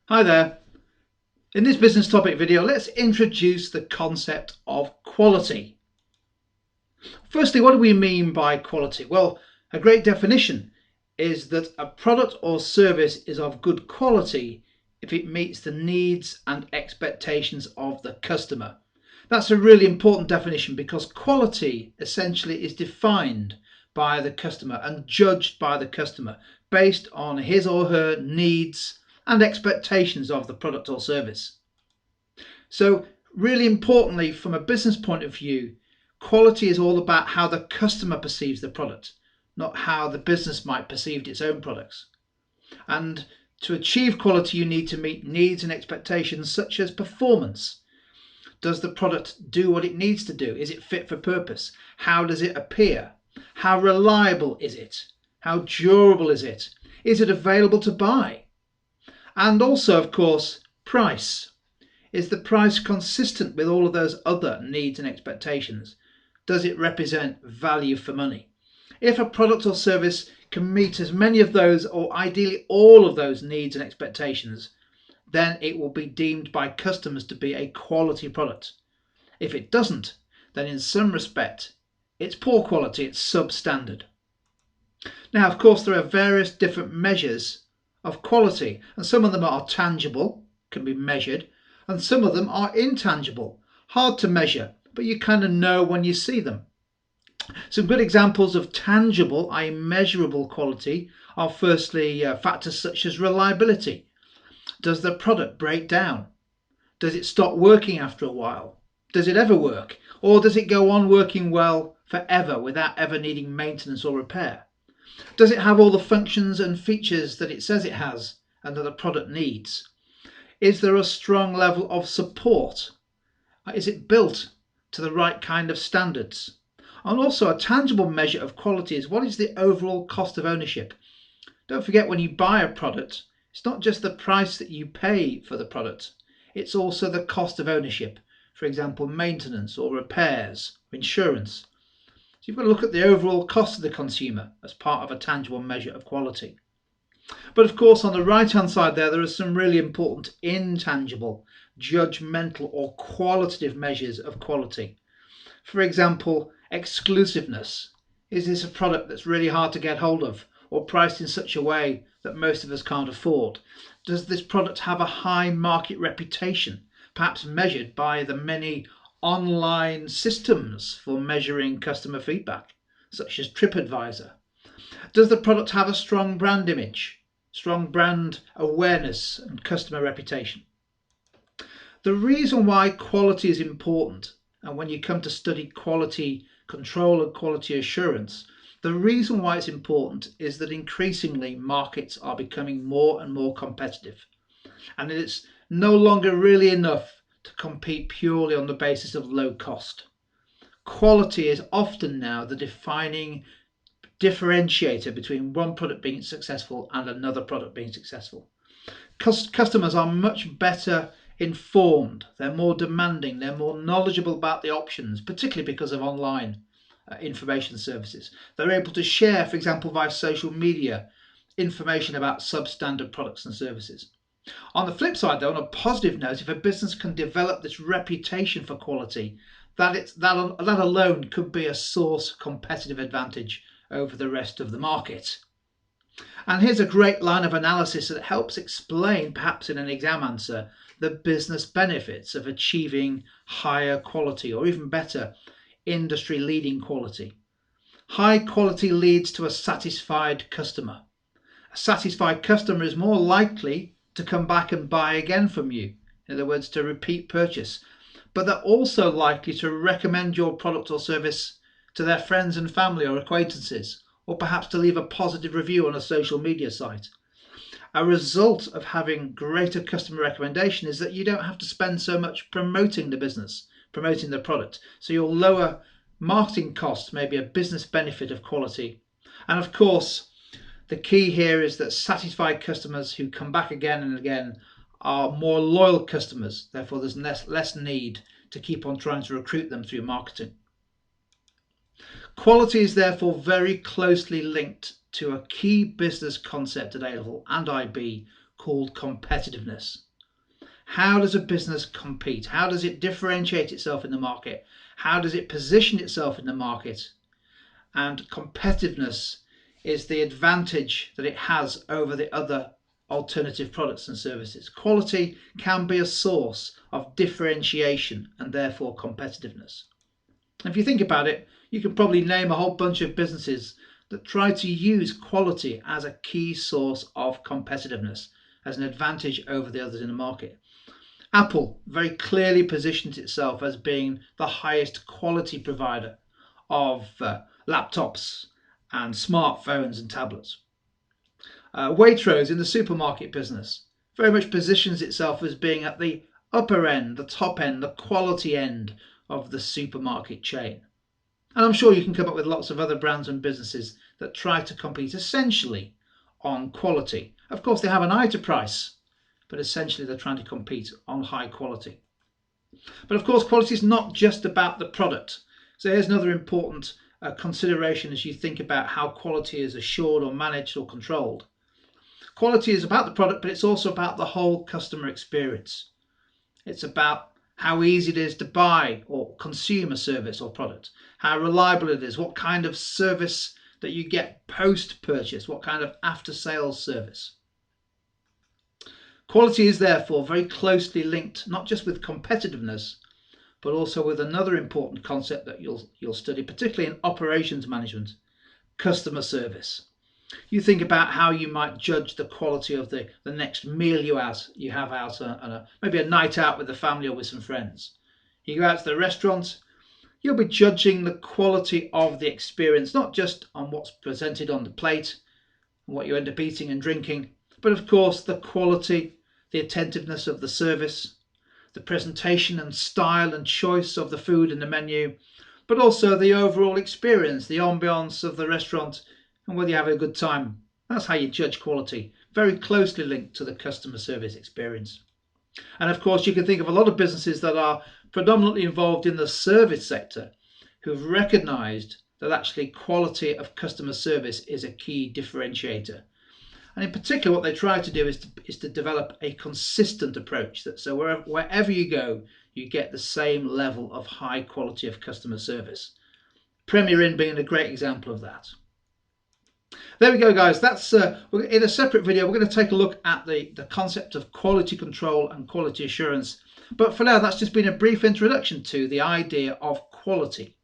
Hi there. In this business topic video, let's introduce the concept of quality. Firstly, what do we mean by quality? Well, a great definition is that a product or service is of good quality if it meets the needs and expectations of the customer. That's a really important definition because quality essentially is defined by the customer and judged by the customer based on his or her needs and expectations of the product or service. So, really importantly, from a business point of view, quality is all about how the customer perceives the product, not how the business might perceive its own products. And to achieve quality, you need to meet needs and expectations such as performance. Does the product do what it needs to do? Is it fit for purpose? How does it appear? How reliable is it? How durable is it? Is it available to buy? And also, of course, price. Is the price consistent with all of those other needs and expectations? Does it represent value for money? If a product or service can meet as many of those, or ideally all of those needs and expectations, then it will be deemed by customers to be a quality product. If it doesn't, then in some respect, it's poor quality, it's substandard. Now, of course, there are various different measures of quality, and some of them are tangible, can be measured, and some of them are intangible, hard to measure, but you kind of know when you see them. Some good examples of tangible, i.e., measurable quality are firstly factors such as reliability. Does the product break down? Does it stop working after a while? Does it ever work? Or does it go on working well forever without ever needing maintenance or repair? Does it have all the functions and features that it says it has and that the product needs? Is there a strong level of support? Is it built to the right kind of standards? And also, a tangible measure of quality is what is the overall cost of ownership? Don't forget, when you buy a product, it's not just the price that you pay for the product, it's also the cost of ownership. For example, maintenance or repairs, or insurance. So you've got to look at the overall cost to the consumer as part of a tangible measure of quality. But of course, on the right hand side there are some really important intangible, judgmental, or qualitative measures of quality. For example, exclusiveness. Is this a product that's really hard to get hold of or priced in such a way that most of us can't afford? Does this product have a high market reputation, perhaps measured by the many online systems for measuring customer feedback, such as TripAdvisor? Does the product have a strong brand image, strong brand awareness, and customer reputation? The reason why quality is important, and when you come to study quality control and quality assurance, the reason why it's important is that increasingly markets are becoming more and more competitive, and it's no longer really enough to compete purely on the basis of low cost. Quality is often now the defining differentiator between one product being successful and another product being successful. Customers are much better informed, they're more demanding, they're more knowledgeable about the options, particularly because of online information services. They're able to share, for example, via social media, information about substandard products and services. On the flip side, though, on a positive note, if a business can develop this reputation for quality, that alone could be a source of competitive advantage over the rest of the market. And here's a great line of analysis that helps explain, perhaps in an exam answer, the business benefits of achieving higher quality, or even better, industry leading quality. High quality leads to a satisfied customer. A satisfied customer is more likely to come back and buy again from you. In other words, to repeat purchase. But they're also likely to recommend your product or service to their friends and family or acquaintances, or perhaps to leave a positive review on a social media site. A result of having greater customer recommendation is that you don't have to spend so much promoting the business, promoting the product. So your lower marketing costs may be a business benefit of quality. And of course, the key here is that satisfied customers who come back again and again are more loyal customers. Therefore, there's less need to keep on trying to recruit them through marketing. Quality is therefore very closely linked to a key business concept at A level and IB called competitiveness. How does a business compete? How does it differentiate itself in the market? How does it position itself in the market? And competitiveness is the advantage that it has over the other alternative products and services. Quality can be a source of differentiation and therefore competitiveness. If you think about it, you can probably name a whole bunch of businesses that try to use quality as a key source of competitiveness, as an advantage over the others in the market. Apple very clearly positions itself as being the highest quality provider of laptops and smartphones and tablets. Waitrose in the supermarket business very much positions itself as being at the upper end, the top end, the quality end of the supermarket chain. And I'm sure you can come up with lots of other brands and businesses that try to compete essentially on quality. Of course, they have an eye to price, but essentially they're trying to compete on high quality. But of course, quality is not just about the product. So here's another important consideration as you think about how quality is assured or managed or controlled. Quality is about the product, but it's also about the whole customer experience. It's about how easy it is to buy or consume a service or product, how reliable it is, what kind of service that you get post-purchase, what kind of after-sales service. Quality is therefore very closely linked, not just with competitiveness, but also with another important concept that you'll study, particularly in operations management, customer service. You think about how you might judge the quality of the next meal you have out on maybe a night out with the family or with some friends. You go out to the restaurant, you'll be judging the quality of the experience, not just on what's presented on the plate and what you end up eating and drinking, but of course the quality, the attentiveness of the service, the presentation and style and choice of the food in the menu, but also the overall experience, the ambience of the restaurant, and whether you have a good time. That's how you judge quality, very closely linked to the customer service experience. And of course, you can think of a lot of businesses that are predominantly involved in the service sector who've recognized that actually quality of customer service is a key differentiator. And in particular, what they try to do is to develop a consistent approach that so wherever you go, you get the same level of high quality of customer service. Premier Inn being a great example of that. There we go, guys. That's in a separate video. We're going to take a look at the concept of quality control and quality assurance. But for now, that's just been a brief introduction to the idea of quality.